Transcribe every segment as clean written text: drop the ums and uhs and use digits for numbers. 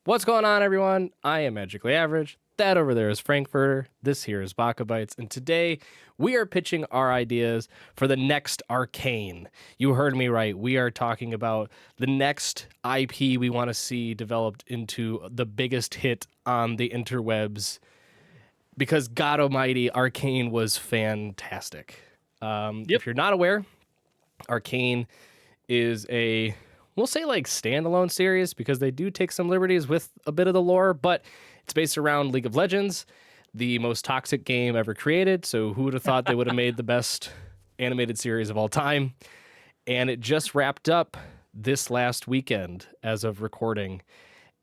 What's going on, everyone? I am Magically Average. That over there is Frankfurter. This here is BakaBites. And today we are pitching our ideas for the next Arcane. You heard me right. We are talking about the next IP we want to see developed into the biggest hit on the interwebs. Because God Almighty, Arcane was fantastic. If you're not aware, Arcane is we'll say like standalone series because they do take some liberties with a bit of the lore, but it's based around League of Legends, the most toxic game ever created. So who would have thought they would have made the best animated series of all time? And it just wrapped up this last weekend as of recording.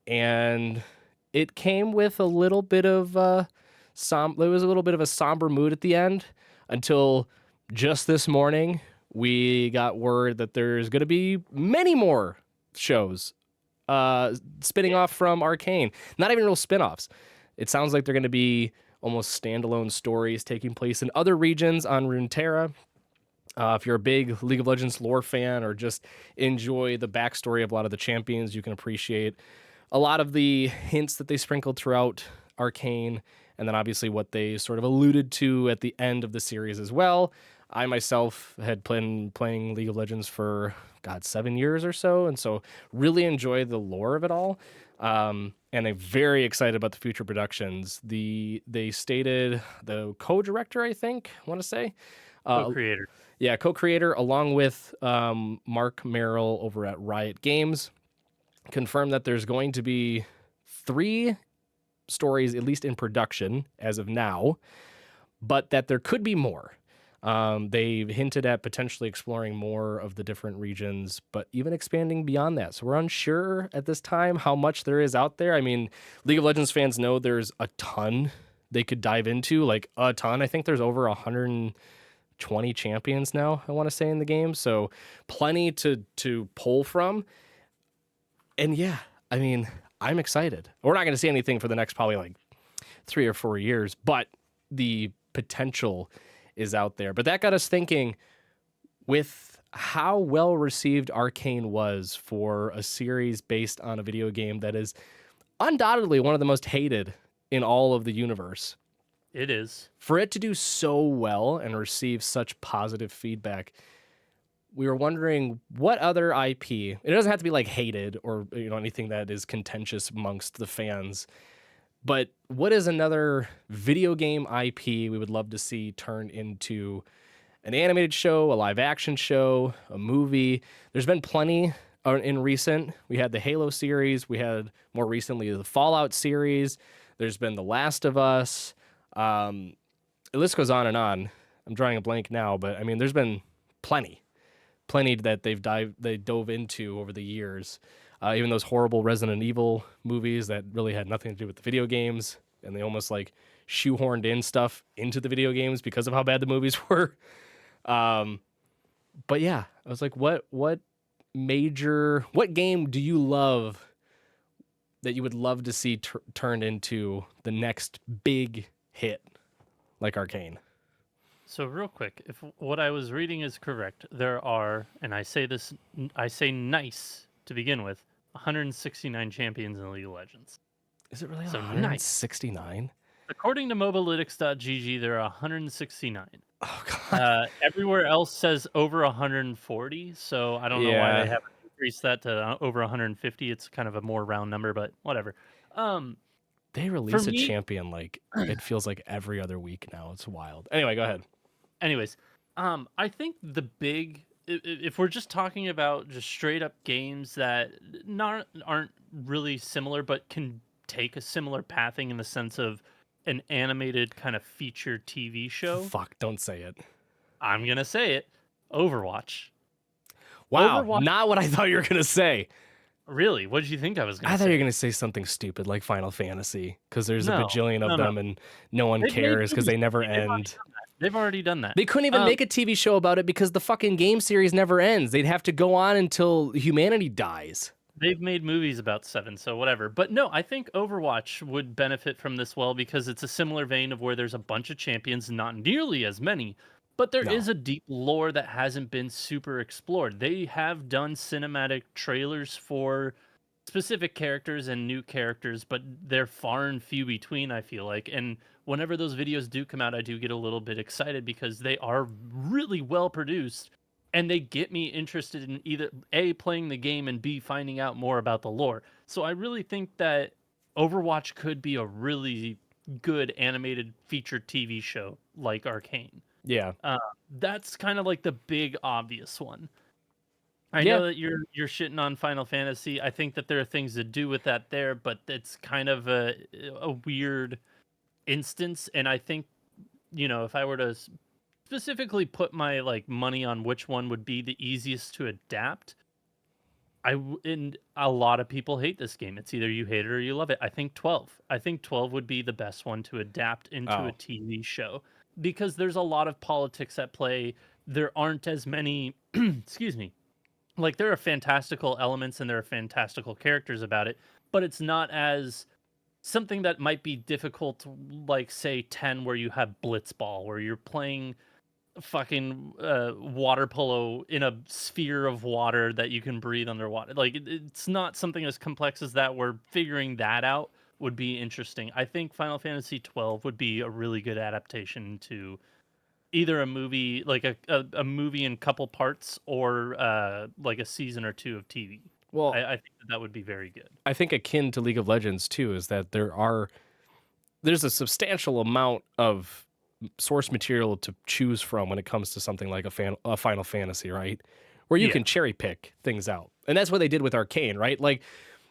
And it came with a little bit of there was a little bit of a somber mood at the end until just this morning we got word that there's going to be many more shows spinning off from Arcane. Not even real spin-offs. It sounds like they're going to be almost standalone stories taking place in other regions on Runeterra. If you're a big League of Legends lore fan or just enjoy the backstory of a lot of the champions, you can appreciate a lot of the hints that they sprinkled throughout Arcane, and then obviously what they sort of alluded to at the end of the series as well. I myself had been playing League of Legends for, 7 years or so, and so really enjoy the lore of it all. And I'm very excited about the future productions. They stated the co-director, I want to say. Co-creator. Yeah, co-creator, along with Mark Merrill over at Riot Games, confirmed that there's going to be 3 stories, at least in production as of now, but that there could be more. They hinted at potentially exploring more of the different regions, but even expanding beyond that. So we're unsure at this time how much there is out there. I mean, League of Legends fans know there's a ton they could dive into, like a ton. I think there's over 120 champions now, I want to say, in the game. So plenty to pull from. And yeah, I mean, I'm excited. We're not going to see anything for the next probably like 3 or 4 years, but the potential is out there. But that got us thinking, with how well received Arcane was for a series based on a video game that is undoubtedly one of the most hated in all of the universe. It is. For it to do so well and receive such positive feedback, we were wondering what other IP, it doesn't have to be like hated or anything that is contentious amongst the fans, but what is another video game IP we would love to see turn into an animated show, a live action show, a movie? There's been plenty in recent. We had the Halo series. We had more recently the Fallout series. There's been The Last of Us. The list goes on and on. I'm drawing a blank now, but I mean, there's been plenty that they dove into over the years. Even those horrible Resident Evil movies that really had nothing to do with the video games, and they almost like shoehorned in stuff into the video games because of how bad the movies were. But yeah, I was like, what game do you love that you would love to see turned into the next big hit like Arcane? So real quick, if what I was reading is correct, there are, and I say nice to begin with, 169 champions in League of Legends. Is it really So 169? According to mobalytics.gg, there are 169. Oh, God. Everywhere else says over 140, so I don't know why they haven't increased that to over 150. It's kind of a more round number, but whatever. They release a champion like it feels like every other week now. It's wild. Anyway, go ahead. Anyways, I think if we're just talking about just straight up games that aren't really similar, but can take a similar pathing in the sense of an animated kind of feature TV show. Fuck, don't say it. I'm going to say it. Overwatch. Wow, not what I thought you were going to say. Really? What did you think I was going to say? I thought you were going to say something stupid like Final Fantasy, because there's a bajillion of them and no one cares because they never end. They've already done that. They couldn't even make a TV show about it because the fucking game series never ends. They'd have to go on until humanity dies. They've made movies about 7, so whatever. But no, I think Overwatch would benefit from this well because it's a similar vein of where there's a bunch of champions, not nearly as many, but there is a deep lore that hasn't been super explored. They have done cinematic trailers for specific characters and new characters, but they're far and few between, I feel like. And whenever those videos do come out, I do get a little bit excited because they are really well produced and they get me interested in either A, playing the game, and B, finding out more about the lore. So I really think that Overwatch could be a really good animated featured TV show like Arcane. Yeah. Uh, that's kind of like the big obvious one. I Yeah. know that you're shitting on Final Fantasy. I think that there are things to do with that there, but it's kind of a weird instance. And I think, if I were to specifically put my like money on which one would be the easiest to adapt, and a lot of people hate this game. It's either you hate it or you love it. I think 12. I think 12 would be the best one to adapt into a Oh. TV show because there's a lot of politics at play. There aren't as many, excuse me, like there are fantastical elements and there are fantastical characters about it, but it's not as something that might be difficult, like say 10, where you have blitzball, where you're playing fucking water polo in a sphere of water that you can breathe underwater. Like it's not something as complex as that, where figuring that out would be interesting. I think Final Fantasy 12 would be a really good adaptation to either a movie, like a movie in couple parts, or like a season or two of TV. Well, I think that would be very good. I think akin to League of Legends too is that there's a substantial amount of source material to choose from when it comes to something like a Final Fantasy, right? Where you Yeah. can cherry pick things out. And that's what they did with Arcane, right? Like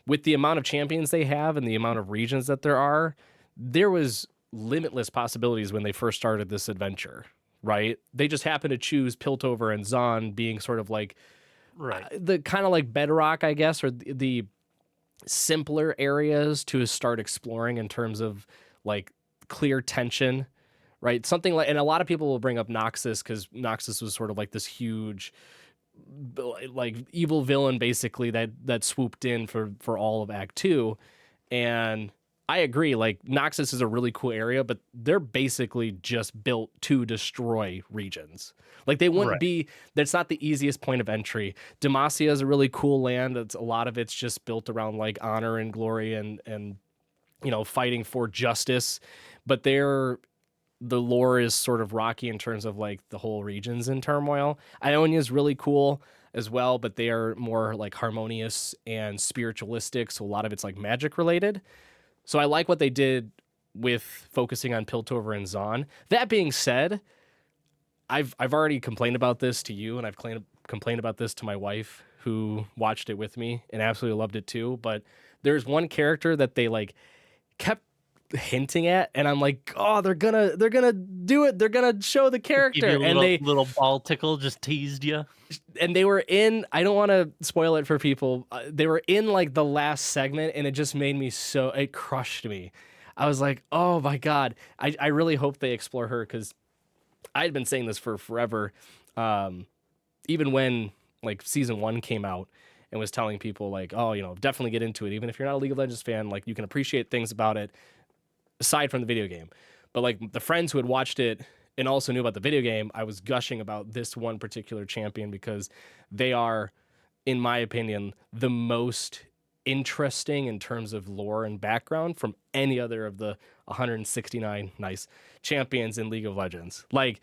with the amount of champions they have and the amount of regions that there was limitless possibilities when they first started this adventure, right? They just happened to choose Piltover and Zon being sort of like Right. the kind of like bedrock, I guess, or the simpler areas to start exploring in terms of like clear tension, right? Something like, and a lot of people will bring up Noxus because Noxus was sort of like this huge, like evil villain basically that swooped in for all of Act Two, and I agree. Like Noxus is a really cool area, but they're basically just built to destroy regions. Like they wouldn't Right. be. That's not the easiest point of entry. Demacia is a really cool land. That's a lot of it's just built around like honor and glory and fighting for justice. But the lore is sort of rocky in terms of like the whole region's in turmoil. Ionia is really cool as well, but they are more like harmonious and spiritualistic. So a lot of it's like magic related. So I like what they did with focusing on Piltover and Zon. That being said, I've already complained about this to you, and I've complained about this to my wife, who watched it with me and absolutely loved it too. But there's one character that they like kept hinting at, and I'm like, oh, they're gonna do it. They're gonna show the Give character, you a and little ball tickle, just teased you. they were in. I don't want to spoil it for people. They were in like the last segment, and it just made me so. It crushed me. I was like, oh my god. I really hope they explore her because I had been saying this for forever. Even when like season 1 came out and was telling people like, oh, definitely get into it. Even if you're not a League of Legends fan, like you can appreciate things about it aside from the video game. But like the friends who had watched it and also knew about the video game, I was gushing about this one particular champion because they are, in my opinion, the most interesting in terms of lore and background from any other of the 169 nice champions in League of Legends. Like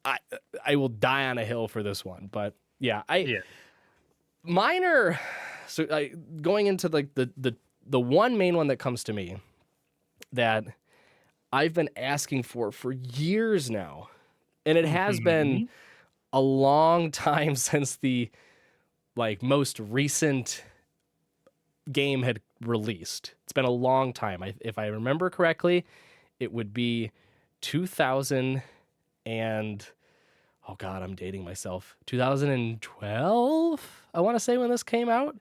I will die on a hill for this one, but yeah, Yeah. mine are going into like the one main one that comes to me that I've been asking for years now, and it has been Mhm. a long time since the like most recent game had released. It's been a long time. If I remember correctly, it would be 2000 and oh god, I'm dating myself. 2012, I want to say, when this came out.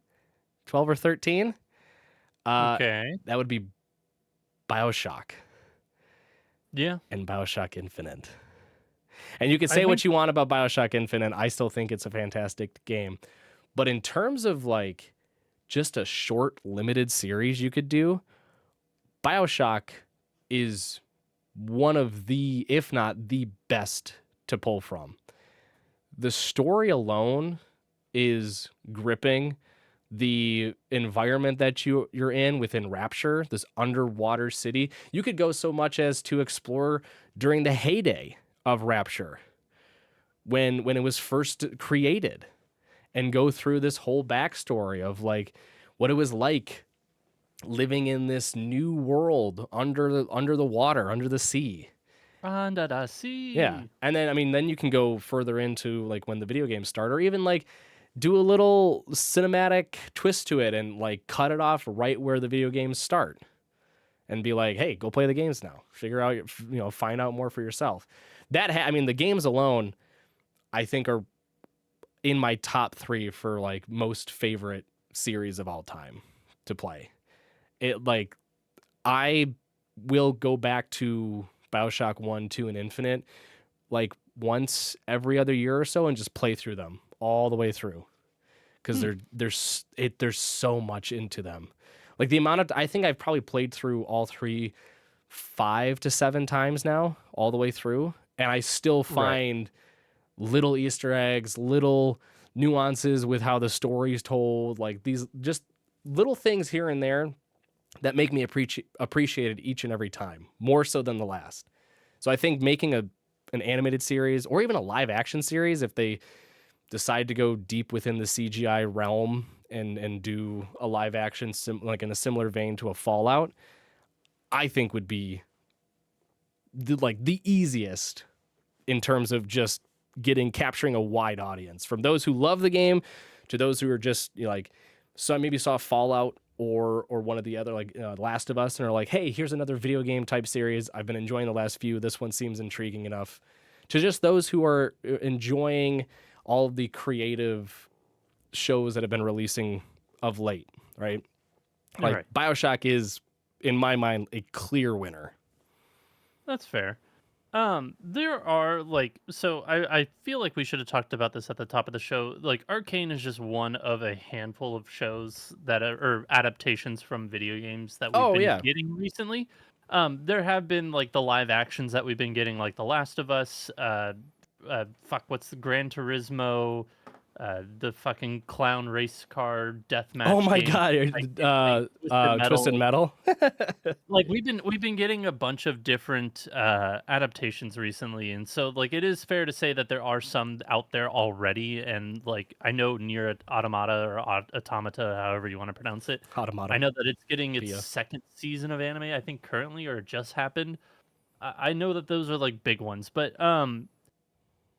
12 or 13. Okay. That would be BioShock Yeah. and BioShock Infinite. And you can I say think what you want about BioShock Infinite. I still think it's a fantastic game. But in terms of like just a short, limited series you could do, BioShock is one of the, if not the best to pull from. The story alone is gripping. the environment that you're in within Rapture, this underwater city. You could go so much as to explore during the heyday of Rapture, when it was first created, and go through this whole backstory of like what it was like living in this new world under the water, under the sea. Under the sea. Yeah. And then, I mean, then you can go further into like when the video games start, or even like do a little cinematic twist to it and like cut it off right where the video games start and be like, hey, go play the games now. Figure out, find out more for yourself. I mean, the games alone, I think, are in my top 3 for like most favorite series of all time to play. It like, I will go back to BioShock 1, 2, and Infinite like once every other year or so and just play through them all the way through, because there's so much into them. Like the amount of, I think I've probably played through all 3 5 to 7 times now, all the way through, and I still find little Easter eggs, little nuances with how the story's told, like these just little things here and there that make me appreciate it each and every time, more so than the last. So I think making an animated series, or even a live action series, if they decide to go deep within the CGI realm and do a live action like in a similar vein to a Fallout, I think would be the easiest in terms of just capturing a wide audience, from those who love the game to those who are just so maybe saw Fallout or one of the other, like Last of Us, and are like, hey, here's another video game type series. I've been enjoying the last few. This one seems intriguing enough. To just those who are enjoying all of the creative shows that have been releasing of late, right? Like Right. BioShock is, in my mind, a clear winner. That's fair. There are I feel like we should have talked about this at the top of the show. Like Arcane is just one of a handful of shows that are or adaptations from video games that we've been getting recently. There have been like the live actions that we've been getting, like The Last of Us, what's the Gran Turismo, the fucking clown race car deathmatch. Oh my game, god, Twisted Metal. Like we've been getting a bunch of different adaptations recently, and so like it is fair to say that there are some out there already. And like I know Near Automata or Automata, however you want to pronounce it, Automata. I know that it's getting its second season of anime, I think currently, or it just happened. I know that those are like big ones, but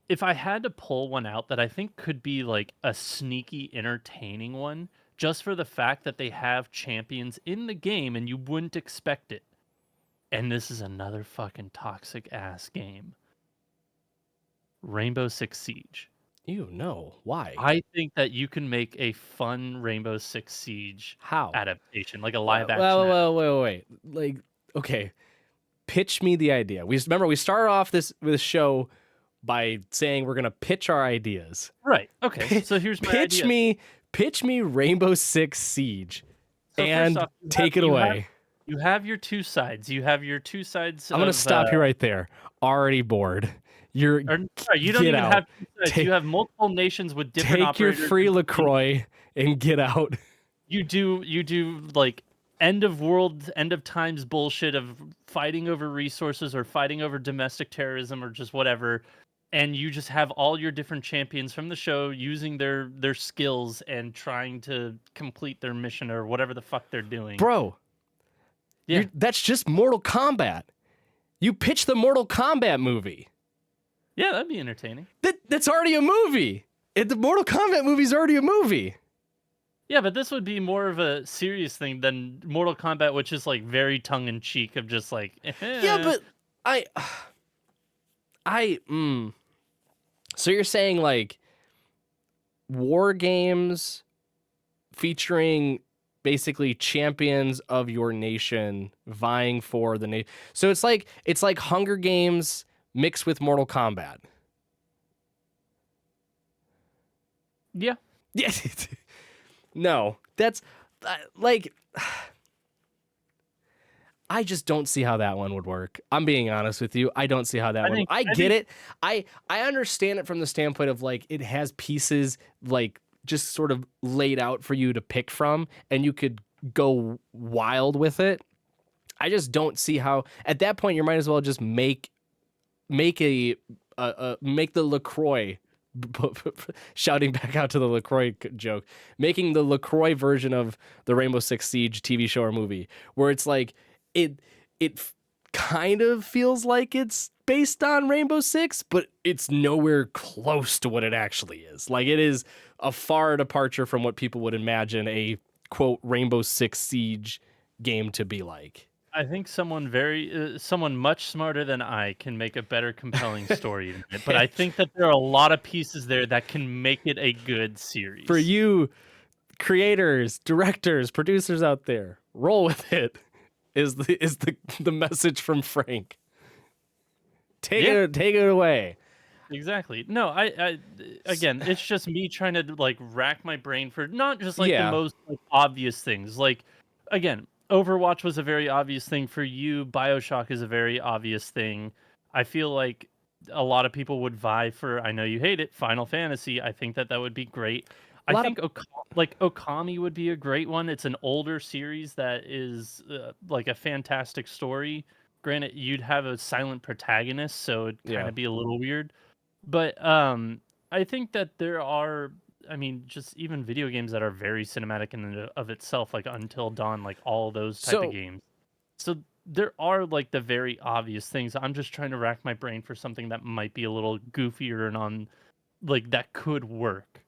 if I had to pull one out that I think could be like a sneaky entertaining one, just for the fact that they have champions in the game and you wouldn't expect it. And this is another fucking toxic ass game. Rainbow Six Siege. Ew, no. Why? I think that you can make a fun Rainbow Six Siege adaptation, like a live action. Wait. Like, okay, pitch me the idea. We started off this show by saying we're gonna pitch our ideas. Right. Okay. So here's my idea. Pitch me Rainbow Six Siege, so and take it away. You have your two sides. I'm gonna stop you right there. Already bored. You don't even have two sides. You have multiple nations with different operators. Take your free LaCroix and get out. You do like end of world, end of times bullshit of fighting over resources or fighting over domestic terrorism or just whatever. And you just have all your different champions from the show using their skills and trying to complete their mission or whatever the fuck they're doing. Bro, yeah, that's just Mortal Kombat. You pitch the Mortal Kombat movie. Yeah, that'd be entertaining. That's already a movie. The Mortal Kombat movie's already a movie. Yeah, but this would be more of a serious thing than Mortal Kombat, which is like very tongue-in-cheek of just like... Yeah, but So you're saying like war games featuring basically champions of your nation vying for the nation. So it's like Hunger Games mixed with Mortal Kombat. Yeah. Yes. No, that's like, I just don't see how that one would work. I'm being honest with you. I don't see how that one. I get it. I understand it from the standpoint of like it has pieces like just sort of laid out for you to pick from, and you could go wild with it. I just don't see how at that point you might as well just make make the LaCroix shouting back out to the LaCroix joke, making the LaCroix version of the Rainbow Six Siege TV show or movie, where it's like it kind of feels like it's based on Rainbow Six, but it's nowhere close to what it actually is. Like, it is a far departure from what people would imagine a quote Rainbow Six Siege game to be like. I think someone much smarter than I can make a better compelling story than it, but I think that there are a lot of pieces there that can make it a good series. For you creators, directors, producers out there, roll with it. Is the message from Frank? Take it away. Exactly. No, I again, it's just me trying to like rack my brain for not just like the most like, obvious things. Like, again, Overwatch was a very obvious thing for you. BioShock is a very obvious thing. I feel like a lot of people would vie for. I know you hate it. Final Fantasy. I think that would be great. I think like Okami would be a great one. It's an older series that is like a fantastic story. Granted, you'd have a silent protagonist, so it'd kind of be a little weird. But I think that there are, I mean, just even video games that are very cinematic in and of itself, like Until Dawn, like all those type of games. So there are like the very obvious things. I'm just trying to rack my brain for something that might be a little goofier and on, like that could work.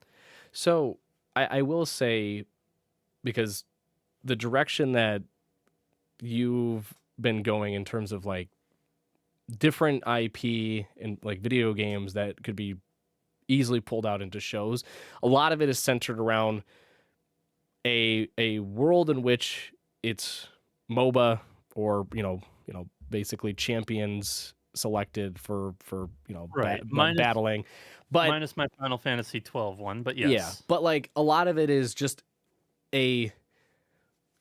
So I will say, because the direction that you've been going in terms of like different IP and like video games that could be easily pulled out into shows, a lot of it is centered around a world in which it's MOBA or basically champions selected for battling, but minus my Final Fantasy 12 one, but yes. Yeah, but like a lot of it is just a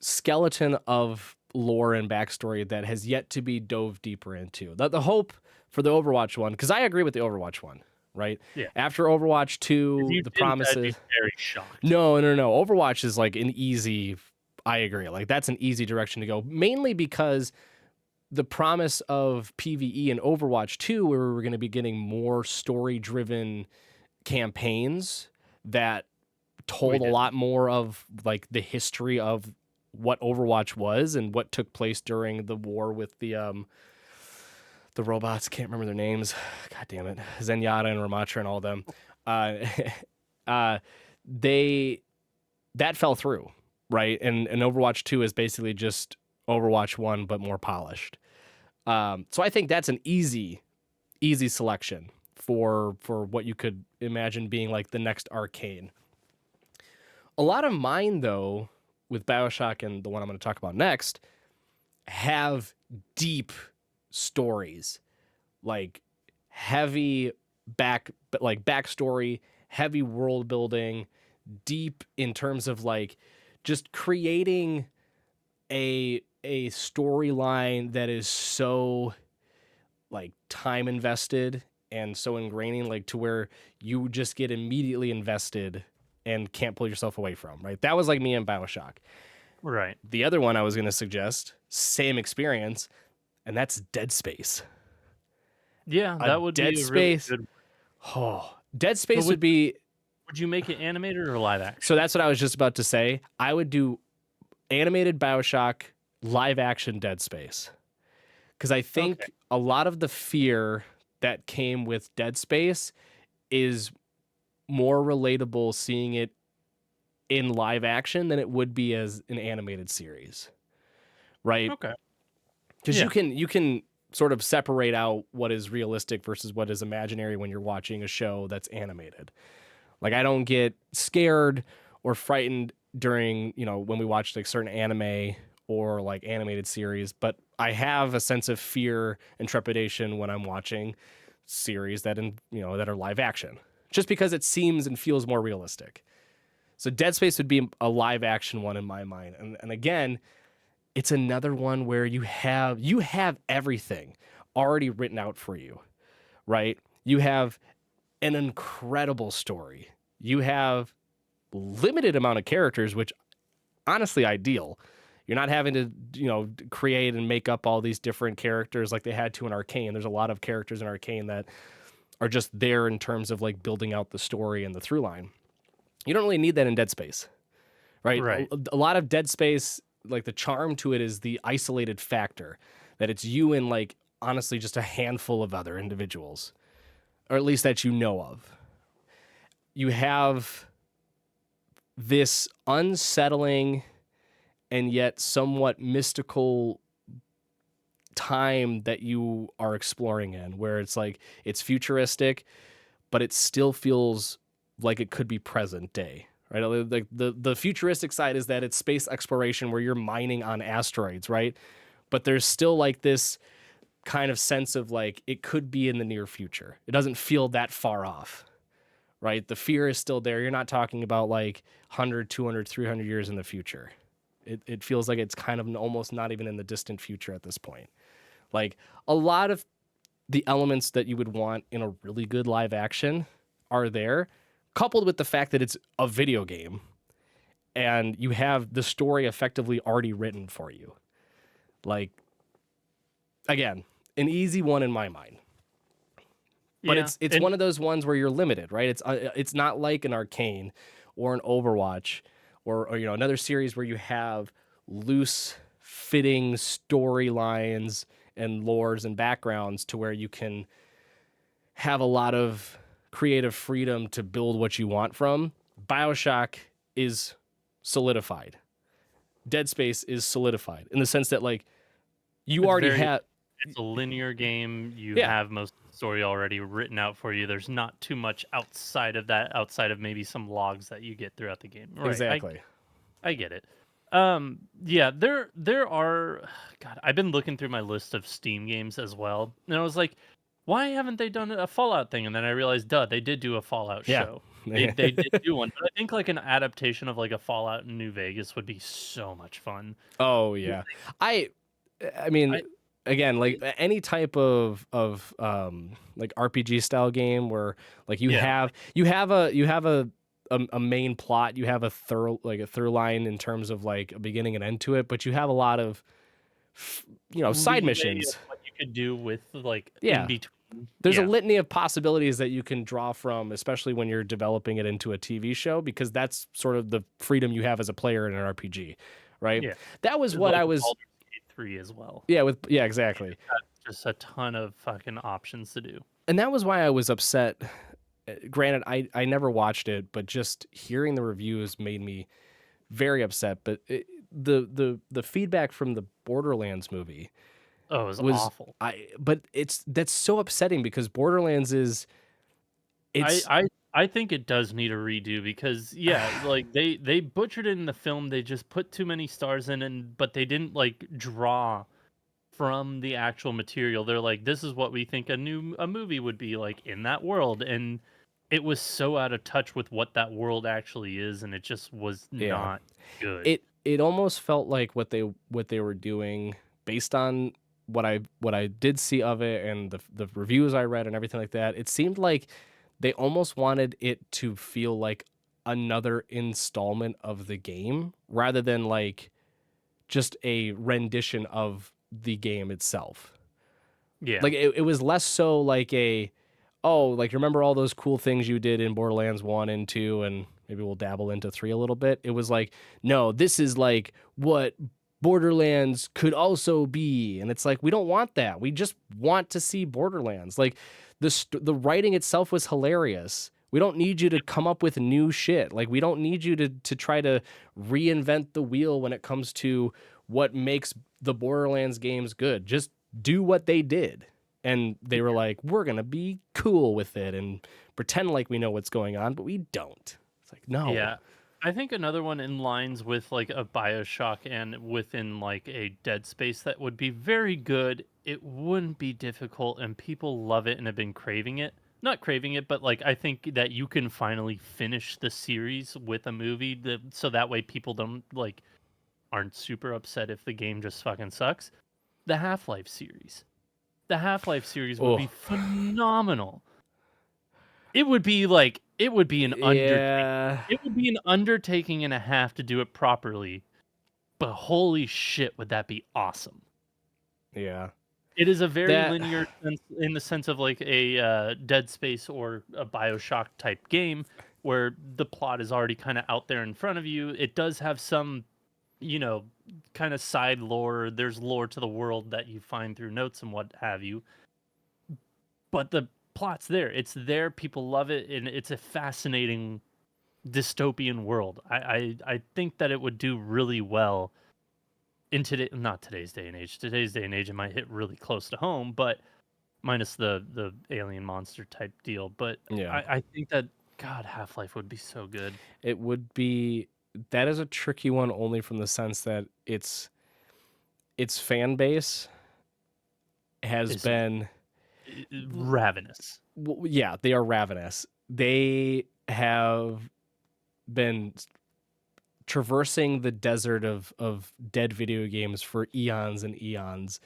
skeleton of lore and backstory that has yet to be dove deeper into. The hope for the Overwatch one, because I agree with the Overwatch one, right? Yeah. After Overwatch 2, the promises. I'd be very shocked. No. Overwatch is like an easy. I agree. Like, that's an easy direction to go, mainly because the promise of PvE in Overwatch 2, where we were going to be getting more story-driven campaigns that told a lot more of like the history of what Overwatch was and what took place during the war with the robots. Can't remember their names. God damn it. Zenyatta and Ramatra and all of them. That fell through, right? And Overwatch 2 is basically just Overwatch 1 but more polished. So I think that's an easy selection for what you could imagine being like the next Arcane. A lot of mine, though, with BioShock and the one I'm going to talk about next, have deep stories, like heavy backstory, heavy world building, deep in terms of like just creating a storyline that is so like time invested and so ingraining, like to where you just get immediately invested and can't pull yourself away from, right? That was like me in BioShock. Right. The other one I was going to suggest, same experience, and that's Dead Space. Yeah, that would Dead be a Space. Really good... Oh, Dead Space would be. Would you make it animated or live action? So that's what I was just about to say. I would do animated BioShock, live action Dead Space. Because I think a lot of the fear that came with Dead Space is more relatable seeing it in live action than it would be as an animated series. Right? Okay. Because you can sort of separate out what is realistic versus what is imaginary when you're watching a show that's animated. Like, I don't get scared or frightened during, when we watch like certain anime or like animated series, but I have a sense of fear and trepidation when I'm watching series that are live action, just because it seems and feels more realistic. So Dead Space would be a live action one in my mind. And again, it's another one where you have everything already written out for you, right? You have an incredible story. You have limited amount of characters, which honestly ideal. You're not having to, create and make up all these different characters like they had to in Arcane. There's a lot of characters in Arcane that are just there in terms of like building out the story and the through line. You don't really need that in Dead Space, right? Right. A lot of Dead Space, like the charm to it is the isolated factor that it's you and like honestly just a handful of other individuals, or at least that you know of. You have this unsettling and yet somewhat mystical time that you are exploring in, where it's like it's futuristic, but it still feels like it could be present day, right? Like the futuristic side is that it's space exploration where you're mining on asteroids, right? But there's still like this kind of sense of like it could be in the near future. It doesn't feel that far off, right? The fear is still there. You're not talking about like 100, 200, 300 years in the future. It feels like it's kind of almost not even in the distant future at this point. Like a lot of the elements that you would want in a really good live action are there, coupled with the fact that it's a video game and you have the story effectively already written for you. Like, again, an easy one in my mind. But Yeah. it's one of those ones where you're limited, right? It's not like an Arcane or an Overwatch or another series where you have loose fitting storylines and lores and backgrounds to where you can have a lot of creative freedom to build what you want from. BioShock is solidified. Dead Space is solidified in the sense that like you It's already very have. it's a linear game. You Yeah. have most of the story already written out for you. There's not too much outside of that, outside of maybe some logs that you get throughout the game. Right. Exactly. I get it. Yeah, there are God, I've been looking through my list of Steam games as well. And I was like, why haven't they done a Fallout thing? And then I realized, duh, they did do a Fallout Yeah. show. They did do one. But I think like an adaptation of like a Fallout in New Vegas would be so much fun. Oh yeah. I mean, I- again, like any type of like RPG style game where like you Yeah. have a main plot, you have a through line in terms of like a beginning and end to it, but you have a lot of side Leeway missions. of what you could do with like Yeah. in between. There's a Yeah. litany of possibilities that you can draw from, especially when you're developing it into a TV show, because that's sort of the freedom you have as a player in an RPG, right? Yeah. That was There's, what like, I was. Baldur's Gate 3 as well. Yeah, exactly. Just a ton of fucking options to do. And that was why I was upset. Granted, I never watched it, but just hearing the reviews made me very upset. But the feedback from the Borderlands movie Oh, it was was awful. but that's so upsetting because Borderlands is I think it does need a redo because yeah, like they butchered it in the film. They just put too many stars in, but they didn't like draw from the actual material. They're like, this is what we think a movie would be like in that world, and it was so out of touch with what that world actually is, and it just was Yeah. not good. it almost felt like what they were doing based on what I did see of it and the reviews I read and everything like that. It seemed like they almost wanted it to feel like another installment of the game rather than like just a rendition of the game itself. Yeah, Like it was less so like like remember all those cool things you did in Borderlands 1 and 2 and maybe we'll dabble into 3 a little bit. It was like, no, this is like what Borderlands could also be. And it's like, we don't want that. We just want to see Borderlands. Like the writing itself was hilarious. We don't need you to come up with new shit. Like we don't need you to try to reinvent the wheel when it comes to what makes the Borderlands games good. Just do what they did. And they were like, we're going to be cool with it and pretend like we know what's going on, but we don't. It's like, no. yeah. I think another one in lines with like a BioShock and within like a Dead Space that would be very good. It wouldn't be difficult, and people love it and have been craving it. Not craving it, but like I think that you can finally finish the series with a movie, so that way people don't like aren't super upset if the game just fucking sucks. The Half-Life series. The Half-Life series would be phenomenal. it would be an undertaking. Yeah. It would be an undertaking and a half to do it properly, but holy shit, would that be awesome. Yeah. It is a very That linear sense in the sense of like a Dead Space or a BioShock type game where the plot is already kind of out there in front of you. It does have some, you know, kind of side lore. There's lore to the world that you find through notes and what have you. But the plot's there. It's there. People love it, and it's a fascinating dystopian world. I think that it would do really well in not today's day and age. Today's day and age, it might hit really close to home, but minus the alien monster type deal. But yeah. I think that God, Half-Life would be so good. It would be that is a tricky one only from the sense that its fan base has Is been ravenous. yeah, they are ravenous. They have been traversing the desert of dead video games for eons and eons,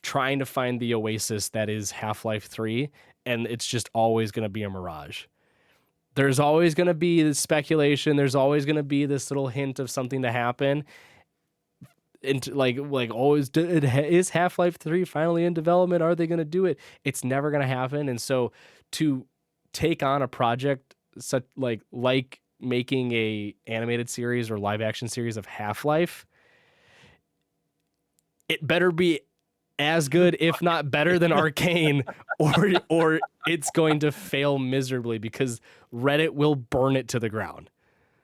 trying to find the oasis that is Half-Life 3, and it's just always going to be a mirage. There's always going to be this speculation. There's always going to be this little hint of something to happen. Into like always, is Half-Life 3 finally in development? Are they going to do it? It's never going to happen. And so to take on a project such like making a animated series or live action series of Half-Life, it better be as good, if not better than Arcane, or it's going to fail miserably because Reddit will burn it to the ground.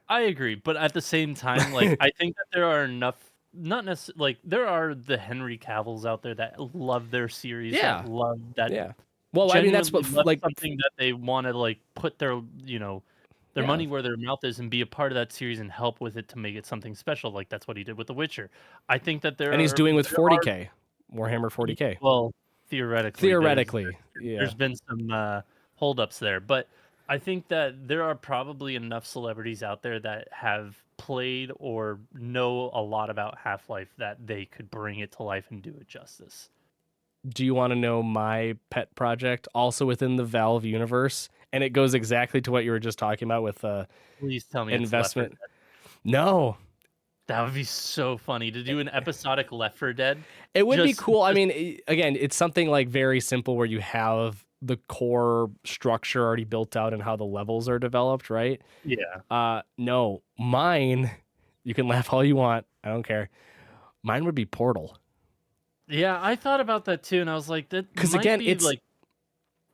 I agree, but at the same time, like I think that there are enough. Not necessarily like there are the Henry Cavills out there that love their series, Yeah. that love that. Yeah. Well, I mean, that's what genuinely love like something that they want to like put their their Yeah. money where their mouth is and be a part of that series and help with it to make it something special. Like that's what he did with The Witcher. I think that and he's doing with 40K, Warhammer 40K. Well, theoretically, Yeah. there's been some holdups there, but I think that there are probably enough celebrities out there that have played or know a lot about Half-Life that they could bring it to life and do it justice. Do you want to know my pet project, also within the Valve universe? And it goes exactly to what you were just talking about with Please tell me investment. It's Left 4 Dead. No, That would be so funny to do an episodic Left 4 Dead. it would be cool. I mean, again, it's something like very simple where you have the core structure already built out and how the levels are developed, right? Yeah. No, mine, you can laugh all you want. I don't care. Mine would be Portal. Yeah, I thought about that too, and I was like, that Because might again, be it's like,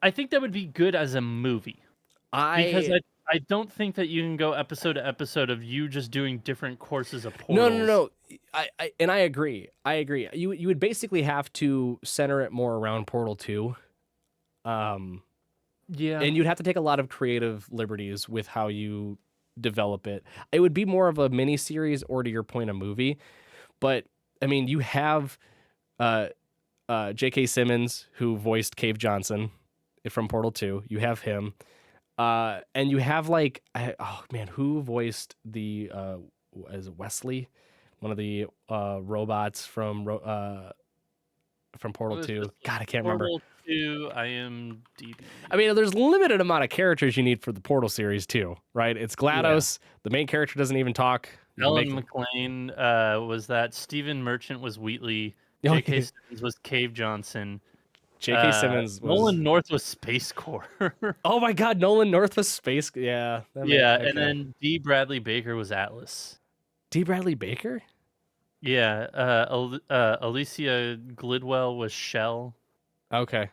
I think that would be good as a movie. Because I don't think that you can go episode to episode of you just doing different courses of portals. No. I agree. You would basically have to center it more around Portal 2. Yeah. And you'd have to take a lot of creative liberties with how you develop it. It would be more of a mini series or, to your point, a movie. But I mean, you have J.K. Simmons, who voiced Cave Johnson from Portal 2. You have him. And you have who voiced the is it Wesley, one of the robots from Portal 2. God, I can't remember. Portal 2 IMDb. I mean, there's limited amount of characters you need for the Portal series too, right? It's GLaDOS. Yeah. The main character doesn't even talk. Ellen McLean was that. Stephen Merchant was Wheatley. J.K. Simmons was Cave Johnson. J.K. Simmons was... Nolan North was Space Corps. Oh my God, Nolan North was Space... Yeah. And then D. Bradley Baker was Atlas. D. Bradley Baker? Yeah. Alicia Glidwell was Shell. Okay.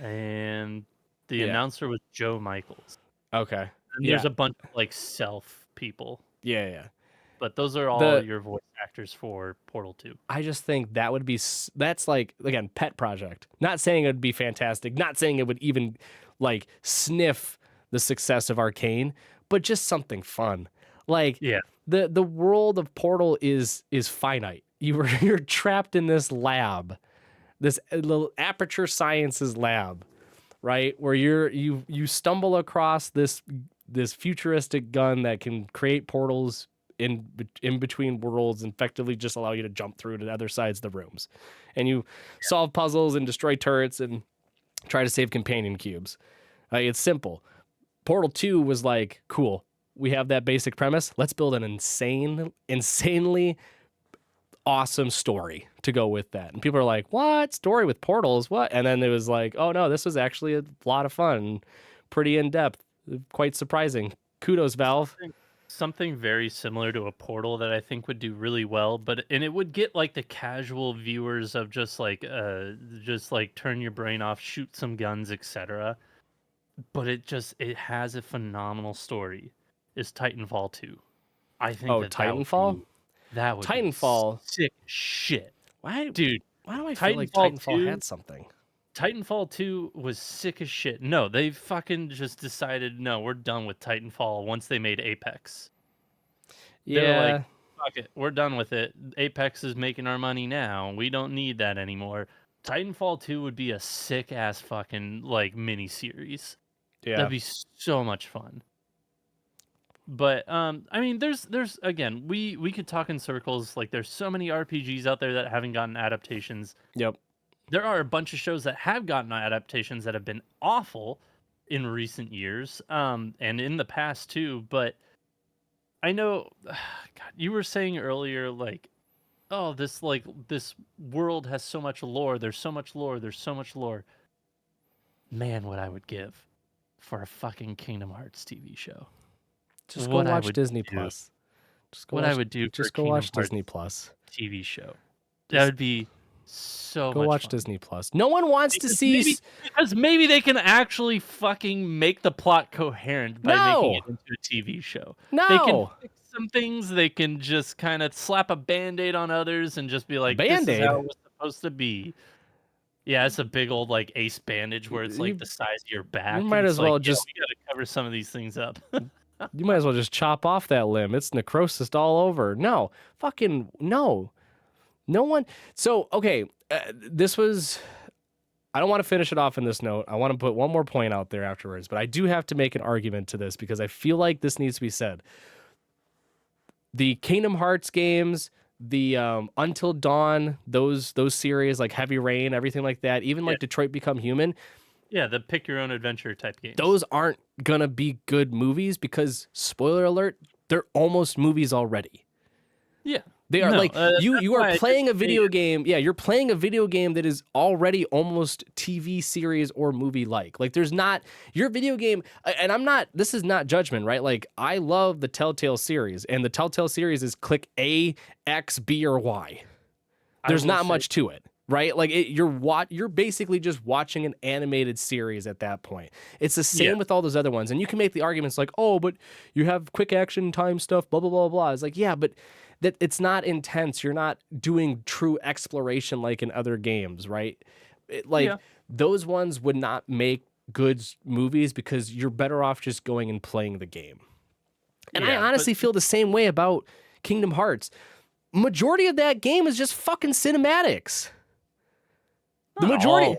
And the announcer was Joe Michaels. Okay. And there's a bunch of like self people. Yeah. But those are all your voice actors for Portal 2. I just think that would be... That's like, again, pet project. Not saying it would be fantastic. Not saying it would even like sniff the success of Arcane, but just something fun. Like, the world of Portal is finite. You're trapped in this lab, this little Aperture Sciences lab, right? Where you stumble across this futuristic gun that can create portals in between worlds and effectively just allow you to jump through to the other sides of the rooms. And you solve puzzles and destroy turrets and try to save companion cubes. It's simple. Portal 2 was like, cool. We have that basic premise. Let's build an insanely awesome story to go with that. And people are like, what? Story with portals? What? And then it was like, oh no, this was actually a lot of fun, pretty in depth, quite surprising. Kudos, Valve. Something very similar to a Portal that I think would do really well, and it would get like the casual viewers of just like turn your brain off, shoot some guns, etc. But it has a phenomenal story. Is Titanfall 2. I think Oh, Titanfall? That would Titanfall. be sick shit. Why, Dude, why do I feel like Titanfall Titanfall 2 had something? Titanfall 2 was sick as shit. No, they fucking just decided, no, we're done with Titanfall once they made Apex. They were like, Yeah. fuck it, we're done with it. Apex is making our money now. We don't need that anymore. Titanfall 2 would be a sick ass fucking like mini series. Yeah. That'd be so much fun. But I mean, there's again, we could talk in circles. Like, there's so many RPGs out there that haven't gotten adaptations. Yep. There are a bunch of shows that have gotten adaptations that have been awful in recent years, and in the past too. But I know, God, you were saying earlier, like, oh, this world has so much lore. There's so much lore. There's so much lore. Man, what I would give for a fucking Kingdom Hearts TV show. Just go watch Disney Plus. Just go what watch, I would do. Just for go Kingdom watch Hearts Disney Plus. TV show. Just That would be so go much watch fun. Disney Plus. No one wants to see. Because maybe they can actually fucking make the plot coherent by making it into a TV show. No. They can fix some things. They can just kind of slap a Band-Aid on others and just be like, this is how it was supposed to be. Yeah, it's a big old like ace bandage where it's like the size of your back. You might as well just. We gotta cover some of these things up. You might as well just chop off that limb. It's necrosis all over. No, fucking no. No one. So, okay, this was. I don't want to finish it off in this note. I want to put one more point out there afterwards, but I do have to make an argument to this because I feel like this needs to be said. The Kingdom Hearts games, the Until Dawn, those series like Heavy Rain, everything like that, even like Detroit Become Human. Yeah, the pick your own adventure type games. Those aren't gonna be good movies because, spoiler alert, they're almost movies already. Yeah. They are you are playing a video game. Yeah, you're playing a video game that is already almost TV series or movie like. Like, there's not your video game, and I'm not, this is not judgment, right? Like, I love the Telltale series, and the Telltale series is click A, X, B, or Y. There's not much to it, right? Like, you're basically just watching an animated series at that point. It's the same with all those other ones, and you can make the arguments like, oh, but you have quick action time stuff, blah blah blah blah. It's like, yeah, but that it's not intense. You're not doing true exploration like in other games, right? Those ones would not make good movies because you're better off just going and playing the game. And I honestly feel the same way about Kingdom Hearts. Majority of that game is just fucking cinematics. The majority.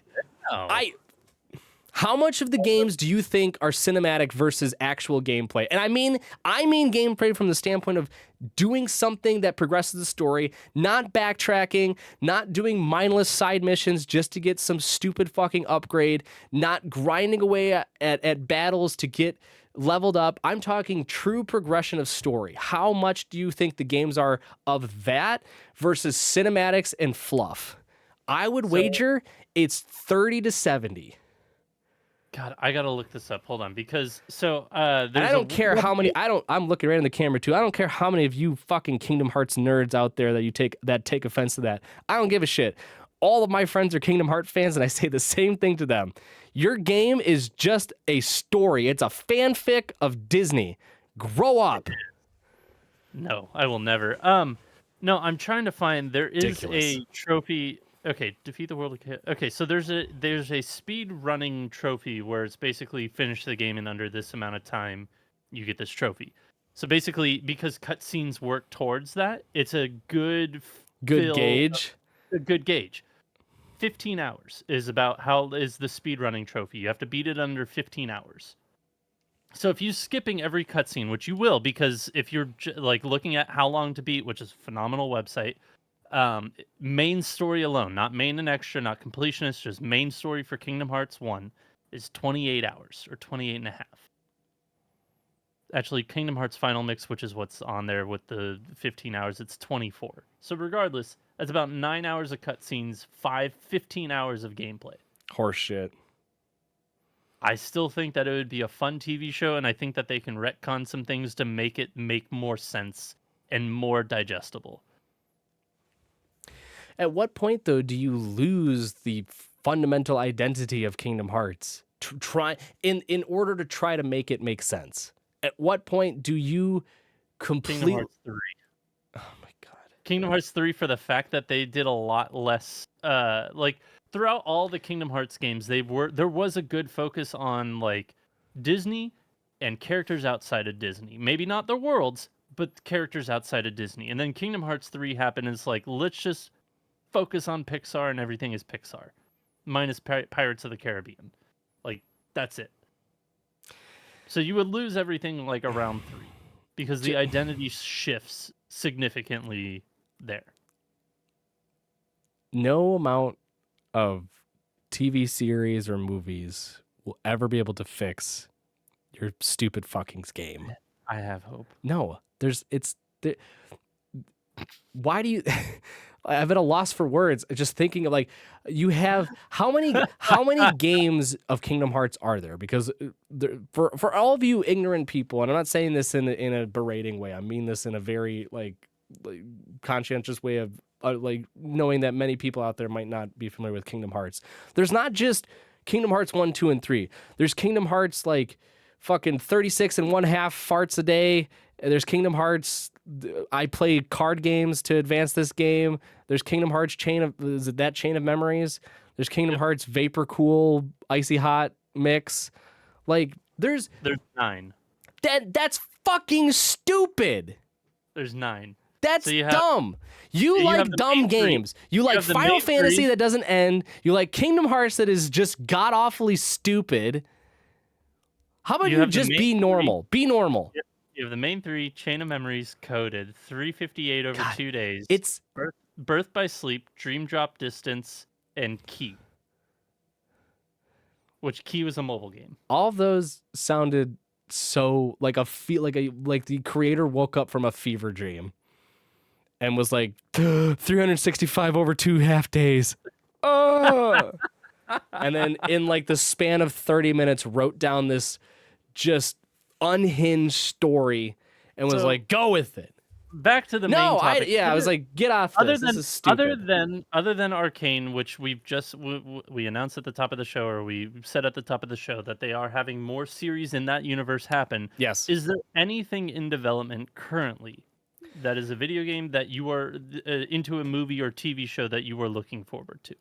How much of the games do you think are cinematic versus actual gameplay? And I mean gameplay from the standpoint of doing something that progresses the story, not backtracking, not doing mindless side missions just to get some stupid fucking upgrade, not grinding away at battles to get leveled up. I'm talking true progression of story. How much do you think the games are of that versus cinematics and fluff? I would wager it's 30 to 70. God, I gotta look this up. Hold on, because I don't care how many. I'm looking right in the camera too. I don't care how many of you fucking Kingdom Hearts nerds out there that take offense to that. I don't give a shit. All of my friends are Kingdom Hearts fans, and I say the same thing to them. Your game is just a story. It's a fanfic of Disney. Grow up. No, I will never. No, I'm trying to find. There is a trophy. Okay, defeat the world. Okay, so there's a speed running trophy where it's basically finish the game in under this amount of time, you get this trophy. So basically, because cutscenes work towards that, it's a good gauge. A good gauge. 15 hours is about how is the speed running trophy. You have to beat it under 15 hours. So if you're skipping every cutscene, which you will, because if you're like looking at how long to beat, which is a phenomenal website. Main story alone, not main and extra, not completionist, just main story for Kingdom Hearts 1 is 28 hours or 28 and a half. Actually, Kingdom Hearts Final Mix, which is what's on there with the 15 hours, it's 24. So regardless, that's about 9 hours of cutscenes, 15 hours of gameplay. Horseshit. I still think that it would be a fun TV show, and I think that they can retcon some things to make it make more sense and more digestible. At what point, though, do you lose the fundamental identity of Kingdom Hearts in order to try to make it make sense? At what point do you completely... Kingdom Hearts 3. Oh my god. Kingdom Hearts 3 for the fact that they did a lot less like throughout all the Kingdom Hearts games, there was a good focus on like Disney and characters outside of Disney. Maybe not the worlds, but characters outside of Disney. And then Kingdom Hearts 3 happened, and it's like, let's just focus on Pixar, and everything is Pixar. Minus Pirates of the Caribbean. Like, that's it. So you would lose everything like around 3 because the identity shifts significantly there. No amount of TV series or movies will ever be able to fix your stupid fucking game. I have hope. No, why do you... I've been a loss for words just thinking of like, you have how many games of Kingdom Hearts are there? Because for all of you ignorant people, and I'm not saying this in a berating way, I mean this in a very like conscientious way of like knowing that many people out there might not be familiar with Kingdom Hearts. There's not just Kingdom Hearts 1, 2, and 3. There's Kingdom Hearts like fucking 36 and 1/2 farts a day. There's Kingdom Hearts. I play card games to advance this game. There's Kingdom Hearts Chain of Memories. There's Kingdom Hearts Vapor Cool Icy Hot Mix. Like there's 9. That's fucking stupid. There's 9. That's so dumb. You like dumb games. You like Final Fantasy that doesn't end. You like Kingdom Hearts that is just god awfully stupid. How about you just be normal? Be normal. You have the main 3, Chain of Memories, Coded, 358 over 2 days. It's Birth by Sleep, Dream Drop Distance, and Key. Which Key was a mobile game. All of those sounded so like like the creator woke up from a fever dream and was like 365 over 2 half days. Oh. And then in like the span of 30 minutes wrote down this just unhinged story and was like, go with it. Back to the main topic. I was like, get off this. This is stupid. Other than Arcane, which we've just we announced at the top of the show, or we said at the top of the show that they are having more series in that universe happen. Yes. Is there anything in development currently that is a video game that you are into, a movie or TV show that you are looking forward to?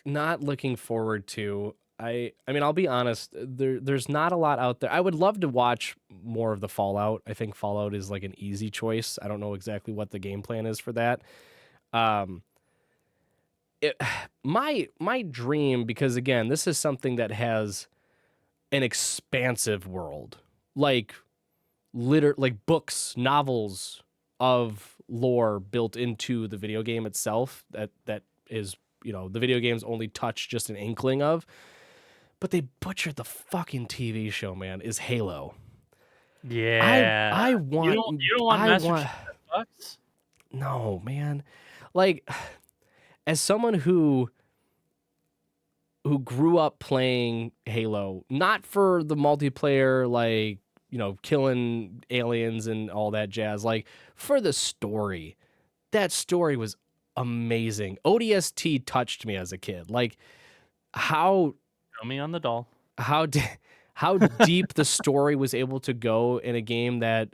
Not looking forward to. I mean, I'll be honest, there's not a lot out there. I would love to watch more of the Fallout. I think Fallout is like an easy choice. I don't know exactly what the game plan is for that. My dream, because again, this is something that has an expansive world, like books, novels of lore built into the video game itself. That is, the video games only touch just an inkling of. But they butchered the fucking TV show, man, is Halo. Yeah. I want... You don't want Master Chief Bucks? No, man. Like, as someone who grew up playing Halo, not for the multiplayer, like, killing aliens and all that jazz, like, for the story. That story was amazing. ODST touched me as a kid. Like, how... me on the doll. How deep the story was able to go in a game that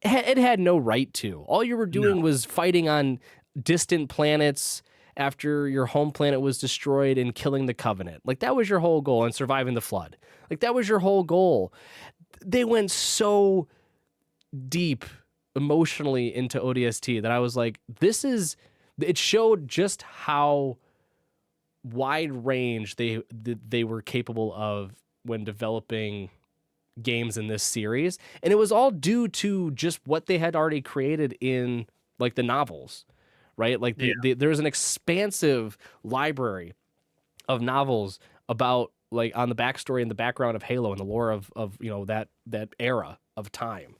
it had no right to. All you were doing was fighting on distant planets after your home planet was destroyed and killing the Covenant. Like, that was your whole goal, and surviving the flood. Like, that was your whole goal. They went so deep emotionally into ODST that I was like, it showed just how wide range they were capable of when developing games in this series, and it was all due to just what they had already created in like the novels, right? Like there's an expansive library of novels about like on the backstory and the background of Halo and the lore of that era of time,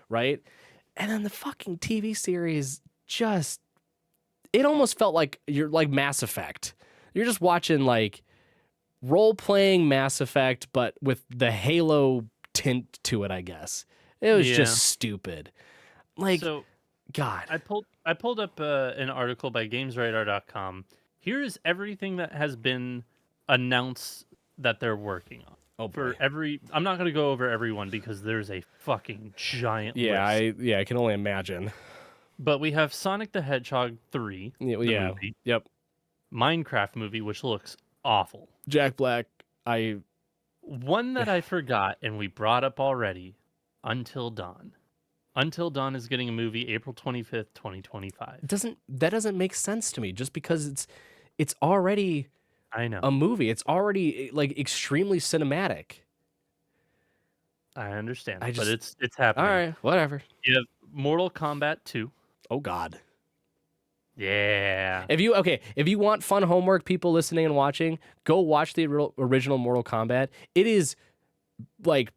right? And then the fucking TV series just, it almost felt like you're like Mass Effect. You're just watching like role-playing Mass Effect, but with the Halo tint to it, I guess. It was Yeah. just stupid. Like, So God. I pulled up an article by GamesRadar.com. Here's everything that has been announced that they're working on. Oh boy. I'm not going to go over everyone because there's a fucking giant list. I can only imagine. But we have Sonic the Hedgehog 3, the movie, Yep. Minecraft movie, which looks awful. Jack Black. One that I forgot and we brought up already, Until Dawn. Until Dawn is getting a movie April 25th, 2025. That doesn't make sense to me just because it's already I know. a movie. It's already like extremely cinematic. I understand, I but just- it's happening. All right, whatever. You have Mortal Kombat 2. Oh God. Yeah. If you want fun homework, people listening and watching, go watch the original Mortal Kombat. It is like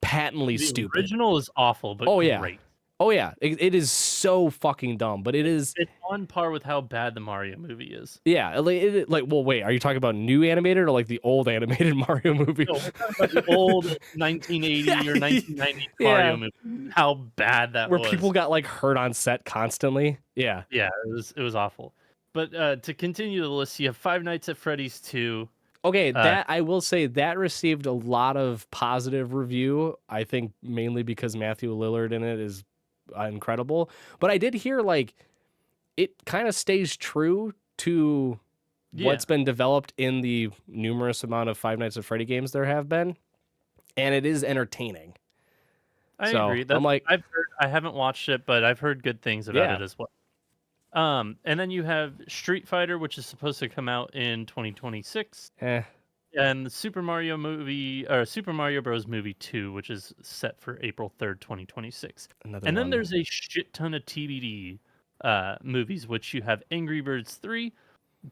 patently The stupid. original is awful, but great. Oh yeah, it is so fucking dumb, but It's on par with how bad the Mario movie is. Yeah, well, wait, are you talking about new animated or like the old animated Mario movie? No, we're talking about the old 1980 or 1990 Mario movie. How bad that Where was. people got like hurt on set constantly. Yeah. Yeah, it was awful. But to continue the list, you have Five Nights at Freddy's 2. Okay, that I will say that received a lot of positive review. I think mainly because Matthew Lillard in it is incredible. But I did hear like it kind of stays true to what's been developed in the numerous amount of Five Nights at Freddy games there have been, and it is entertaining. I agree. I'm like, I haven't watched it, but I've heard good things about it as well. And then you have Street Fighter, which is supposed to come out in 2026. And the Super Mario Bros. Movie 2, which is set for April 3rd, 2026. And then there's a shit ton of TBD movies, which you have Angry Birds 3,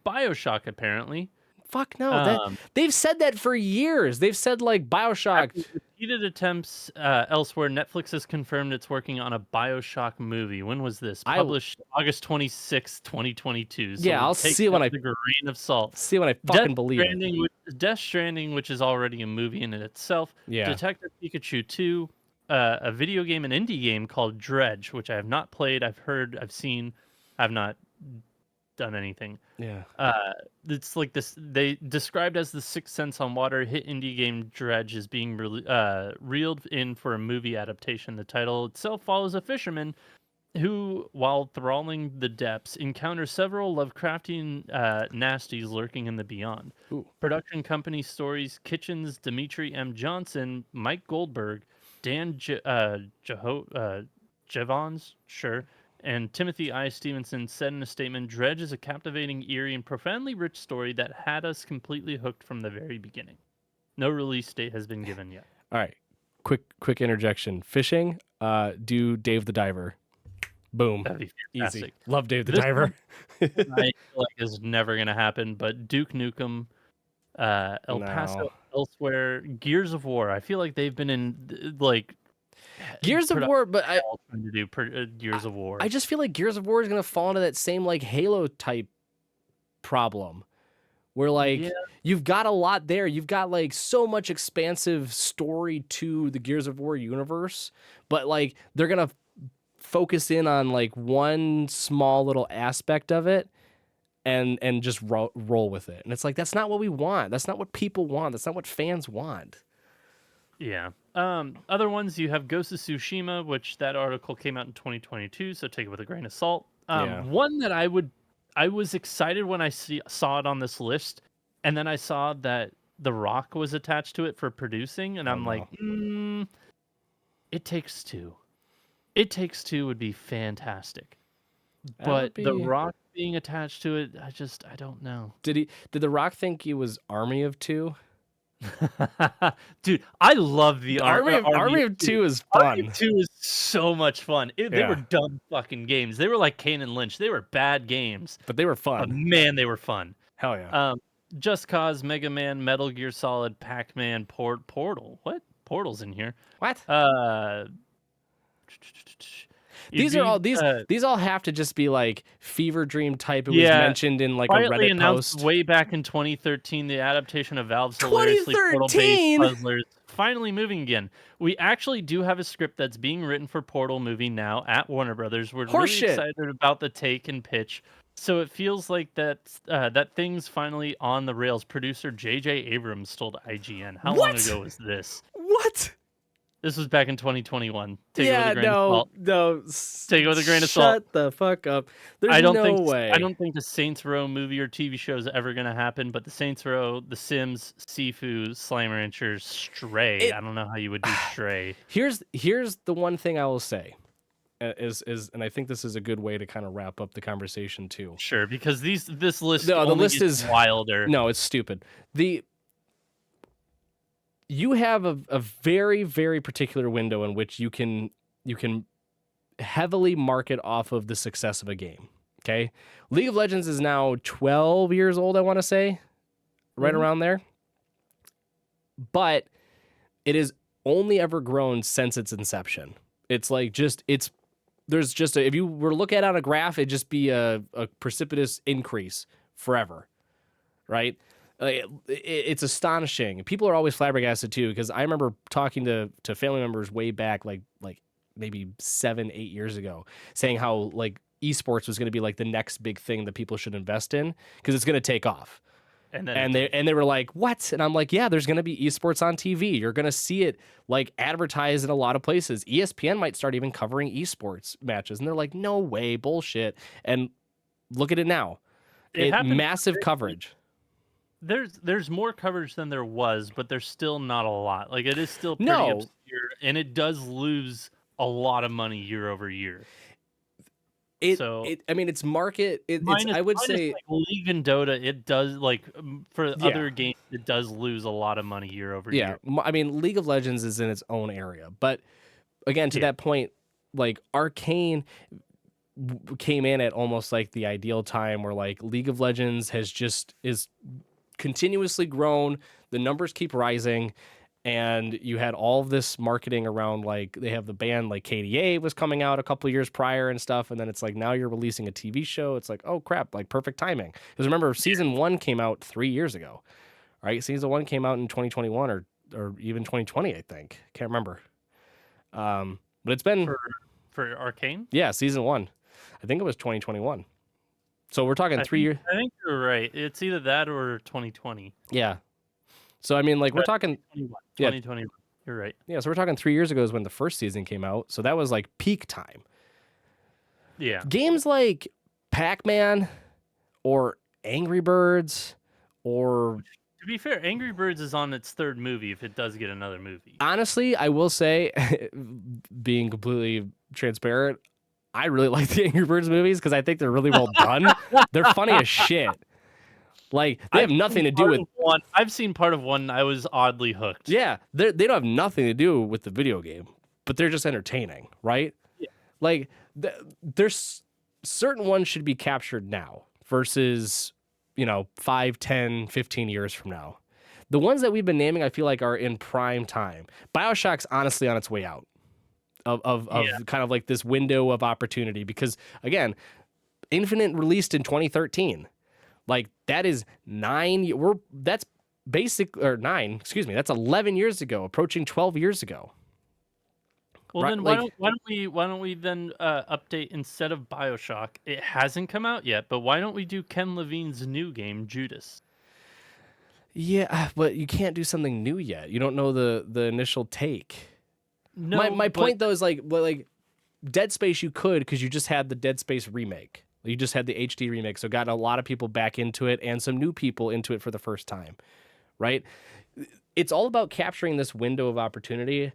BioShock apparently. Fuck no. They've said that for years. They've said like BioShock. After repeated attempts elsewhere, Netflix has confirmed it's working on a BioShock movie. When was this? Published August 26, 2022. So I'll see when with a grain of salt. See when I fucking believe it. Death Stranding, which is already a movie in itself. Yeah. Detective Pikachu 2, a video game, an indie game called Dredge, which I have not played. I've heard, I've seen, I've not done anything. Yeah. It's like this. They described as the Sixth Sense on Water hit indie game Dredge is being reeled in for a movie adaptation. The title itself follows a fisherman who, while trawling the depths, encounters several Lovecraftian nasties lurking in the beyond. Ooh. Production company Stories Kitchens, Dimitri M. Johnson, Mike Goldberg, Dan Javons, sure, and Timothy I. Stevenson said in a statement, Dredge is a captivating, eerie, and profoundly rich story that had us completely hooked from the very beginning. No release date has been given yet. All right. Quick interjection. Fishing, do Dave the Diver. Boom. That'd be fantastic. Easy. Love Dave the Diver. I feel like is never going to happen, but Duke Nukem, El Paso, elsewhere, Gears of War. I feel like they've been in like Gears of War, but trying to do Gears of War. I just feel like Gears of War is going to fall into that same like Halo type problem where like you've got a lot there. You've got like so much expansive story to the Gears of War universe, but like they're going to focus in on like one small little aspect of it and just roll with it. And it's like, that's not what we want. That's not what people want. That's not what fans want. Yeah. Other ones, you have Ghost of Tsushima, which that article came out in 2022, so take it with a grain of salt. One that I was excited when I saw it on this list, and then I saw that The Rock was attached to it for producing, and I'm like, It Takes Two. It Takes Two would be fantastic. But The Rock being attached to it, I don't know. Did The Rock think he was Army of Two? Dude, I love the Army of Two is fun. Army of Two is so much fun. They were dumb fucking games. They were like Kane and Lynch. They were bad games, but they were fun. But man, they were fun. Hell yeah. Just Cause, Mega Man, Metal Gear Solid, Pac-Man, Portal. What? Portal's in here. What? Uh, These are all these all have to just be like fever dream type. It was yeah, mentioned in like a quietly Reddit announced post. way back in 2013, the adaptation of Valve's hilariously Portal-based 2013. puzzlers finally moving again. We actually do have a script that's being written for Portal movie now at Warner Brothers. We're really Horseshit. excited about the take and pitch. So it feels like that thing's finally on the rails. Producer J.J. Abrams told IGN. How long What? ago was this? What? This was back in 2021. Take it with Yeah, a grain of no, salt. no. Take it with a grain of salt. Shut the fuck up. There's I don't no think way. I don't think the Saints Row movie or TV show is ever gonna happen. But the Saints Row, The Sims, Sifu, Slime Ranchers, Stray. I don't know how you would do Stray. Here's the one thing I will say, is and I think this is a good way to kind of wrap up the conversation too. Sure, because this list No, the only list gets is wilder. No, it's stupid. You have a very, very particular window in which you can heavily market off of the success of a game. Okay, League of Legends is now 12 years old, I want to say, right around there. But it has only ever grown since its inception. It's like there's just if you were to look at it on a graph, it'd just be a precipitous increase forever, right? It's astonishing. People are always flabbergasted too, because I remember talking to family members way back, like maybe 7-8 years ago, saying how like esports was going to be like the next big thing that people should invest in because it's going to take off. And they were like, what? And I'm like, yeah, there's going to be esports on TV. You're going to see it like advertised in a lot of places. ESPN might start even covering esports matches. And they're like, no way, bullshit. And look at it now. Massive coverage. There's more coverage than there was, but there's still not a lot. Like it is still pretty obscure, and it does lose a lot of money year over year. I mean, it's market. I would say like League and Dota. It does for other games. It does lose a lot of money year over year. Yeah, I mean, League of Legends is in its own area, but again, to that point, like Arcane came in at almost like the ideal time where like League of Legends is continuously grown. The numbers keep rising. And you had all of this marketing around, like, they have the band, like, KDA was coming out a couple of years prior and stuff, and then it's like, now you're releasing a TV show. It's like, oh, crap, like, perfect timing. Because remember, Season 1 came out 3 years ago, right? Season 1 came out in 2021 or even 2020, I think. Can't remember. But it's been... For Arcane? Yeah, Season 1. I think it was 2021. So we're talking 3 years... I think you're right. It's either that or 2020. Yeah. So, I mean, like, we're talking... 2021. You're right. Yeah, so we're talking 3 years ago is when the first season came out. So that was, like, peak time. Yeah. Games like Pac-Man or Angry Birds or... To be fair, Angry Birds is on its third movie if it does get another movie. Honestly, I will say, being completely transparent, I really like the Angry Birds movies because I think they're really well done. They're funny as shit. Like, they have nothing to do with one. I've seen part of one. I was oddly hooked. Yeah, they don't have nothing to do with the video game, but they're just entertaining, right? Yeah. Like, there's certain ones should be captured now versus, 5, 10, 15 years from now. The ones that we've been naming, I feel like, are in prime time. BioShock's honestly on its way out of kind of like this window of opportunity because, again, Infinite released in 2013. Like, that is 9. That's that's 11 years ago, approaching 12 years ago. Well, right, then why don't we then update instead of BioShock? It hasn't come out yet, but why don't we do Ken Levine's new game, Judas? Yeah, but you can't do something new yet. You don't know the initial take. No, my point though is like Dead Space you could because you just had the Dead Space remake. You just had the HD remake, so got a lot of people back into it and some new people into it for the first time, right? It's all about capturing this window of opportunity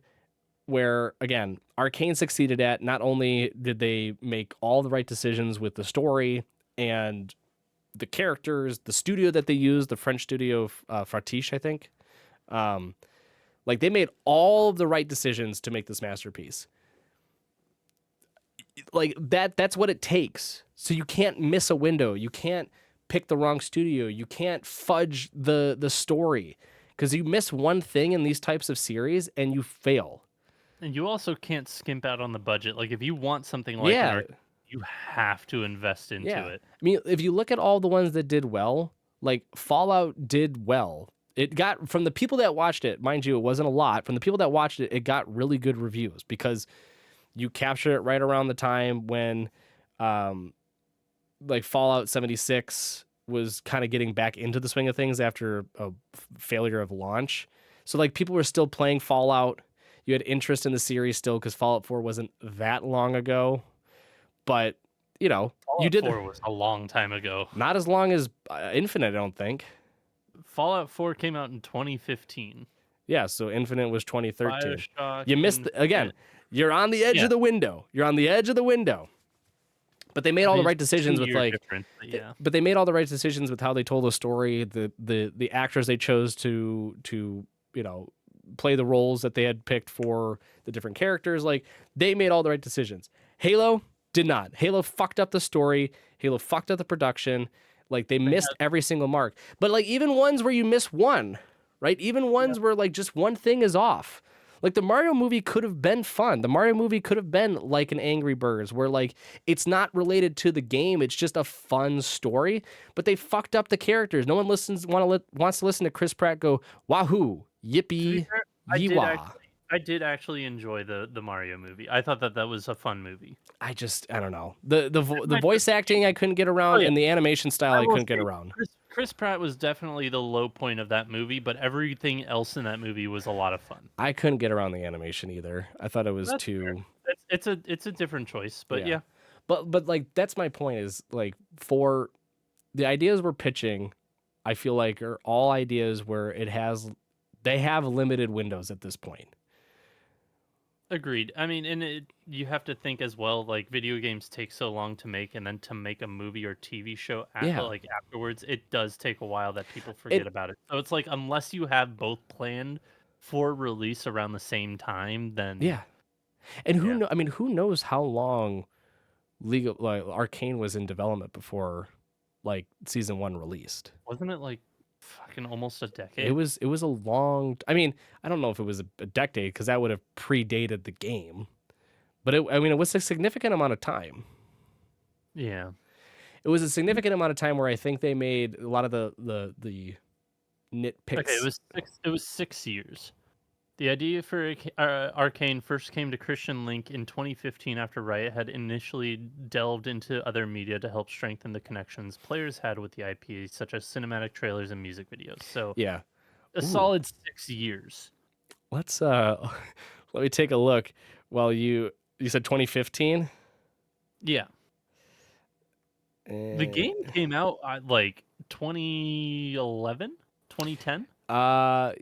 where, again, Arcane succeeded at. Not only did they make all the right decisions with the story and the characters, the studio that they used, the French studio, Fratiche, I think. Like, they made all of the right decisions to make this masterpiece. Like, that's what it takes. So you can't miss a window. You can't pick the wrong studio. You can't fudge the story. because you miss one thing in these types of series and you fail. And you also can't skimp out on the budget. Like if you want something like Yeah. you have to invest into Yeah. it. I mean, if you look at all the ones that did well, like Fallout did well. It got, from the people that watched it, mind you, it wasn't a lot. From the people that watched it, it got really good reviews because you captured it right around the time when like Fallout 76 was kind of getting back into the swing of things after a failure of launch. So like people were still playing Fallout. You had interest in the series still because Fallout 4 wasn't that long ago. But, you know, you Fallout did 4 was a long time ago. not as long as Infinite, I don't think. Fallout 4 came out in 2015. Yeah, so Infinite was 2013. BioShock, You missed again. You're on the edge of the window. You're on the edge of the window. But they made all the right decisions with like but they made all the right decisions with how they told the story, the actors they chose to you know, play the roles that they had picked for the different characters. Like they made all the right decisions. Halo did not. Halo fucked up the story. Halo fucked up the production. Like they missed every single mark. But like even ones where you miss one, right? Even ones where like just one thing is off. Like the Mario movie could have been fun. The Mario movie could have been like an Angry Birds where like it's not related to the game. It's just a fun story, but they fucked up the characters. No one wants to listen to Chris Pratt go, wahoo, yippee, yeewah. I did actually enjoy the Mario movie. I thought that was a fun movie. I don't know. The voice acting I couldn't get around, and the animation style I couldn't get around. Chris Pratt was definitely the low point of that movie, but everything else in that movie was a lot of fun. I couldn't get around the animation either. I thought it was too. It's a different choice, but yeah. But like that's my point is like for the ideas we're pitching, I feel like are all ideas where they have limited windows at this point. Agreed. I mean, and you have to think as well, like video games take so long to make, and then to make a movie or TV show afterwards, it does take a while that people forget about it. So it's like unless you have both planned for release around the same time, then And who knows how long Arcane was in development before like season 1 released? Wasn't it like fucking almost a decade? It was a long. I mean, I don't know if it was a decade because that would have predated the game, but it was a significant amount of time. Yeah, it was a significant amount of time where I think they made a lot of the nitpicks. Okay, it was 6 years. The idea for Arcane first came to Christian Link in 2015 after Riot had initially delved into other media to help strengthen the connections players had with the IP, such as cinematic trailers and music videos. So a solid 6 years. Let's let me take a look. While you said 2015? Yeah. The game came out like 2011, 2010. I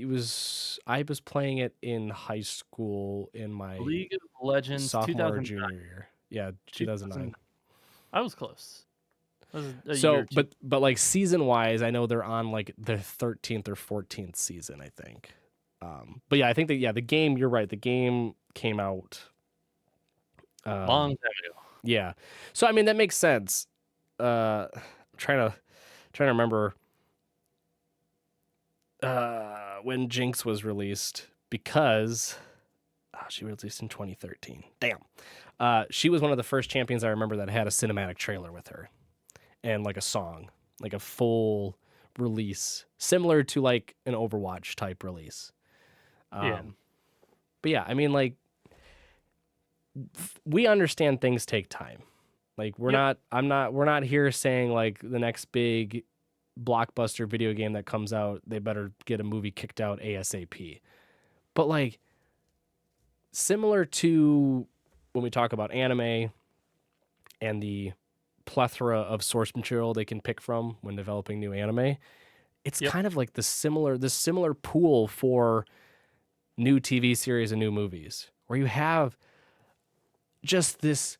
was playing it in high school in my League of Legends sophomore junior year. Yeah, 2009. I was close. But like season wise, I know they're on like their 13th or 14th season, I think. But yeah, I think that the game. You're right. The game came out long time ago. Yeah, so I mean that makes sense. I'm trying to remember. When Jinx was released because she was released in 2013. Damn. She was one of the first champions I remember that had a cinematic trailer with her and like a song, like a full release, similar to like an Overwatch type release. But yeah, I mean, like we understand things take time. Like we're not here saying like the next big blockbuster video game that comes out, they better get a movie kicked out ASAP. But like similar to when we talk about anime and the plethora of source material they can pick from when developing new anime, it's kind of like this similar pool for new TV series and new movies where you have just this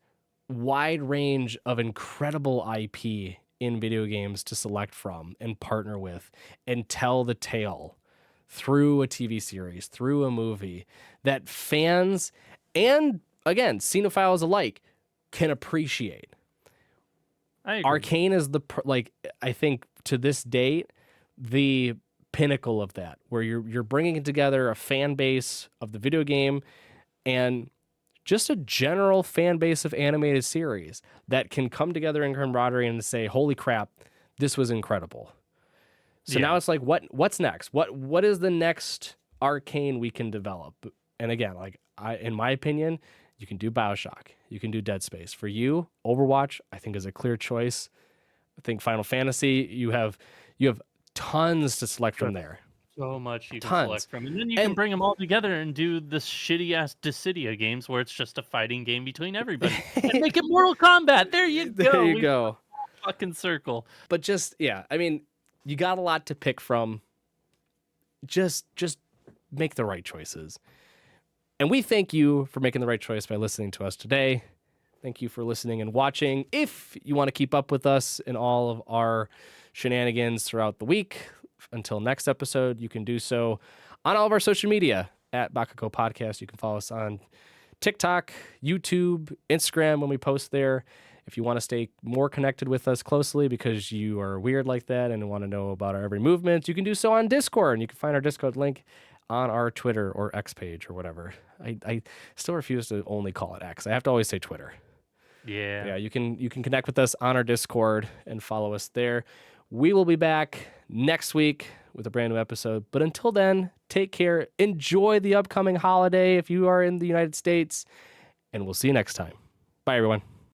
wide range of incredible IP in video games to select from and partner with and tell the tale through a TV series, through a movie that fans and again, cinephiles alike can appreciate. I agree. Arcane is I think to this date, the pinnacle of that, where you're bringing together a fan base of the video game and just a general fan base of animated series that can come together in camaraderie and say, holy crap, this was incredible. So now it's like, what's next? What is the next Arcane we can develop? And again, like in my opinion, you can do BioShock, you can do Dead Space. For you, Overwatch, I think is a clear choice. I think Final Fantasy, you have tons to select from there. So much you can Tons. select from, and then you can bring them all together and do this shitty ass Dissidia games where it's just a fighting game between everybody and make it Mortal Kombat. There you go. There you go. Fucking circle. But just I mean, you got a lot to pick from. Just make the right choices. And we thank you for making the right choice by listening to us today. Thank you for listening and watching. If you want to keep up with us in all of our shenanigans throughout the week, until next episode, you can do so on all of our social media at Baka&Co Podcast. You can follow us on TikTok, YouTube, Instagram when we post there. If you want to stay more connected with us closely because you are weird like that and want to know about our every movement, you can do so on Discord. And you can find our Discord link on our Twitter or X page or whatever. I still refuse to only call it X. I have to always say Twitter. Yeah. You can connect with us on our Discord and follow us there. We will be back next week with a brand new episode. But until then, take care. Enjoy the upcoming holiday if you are in the United States. And we'll see you next time. Bye, everyone.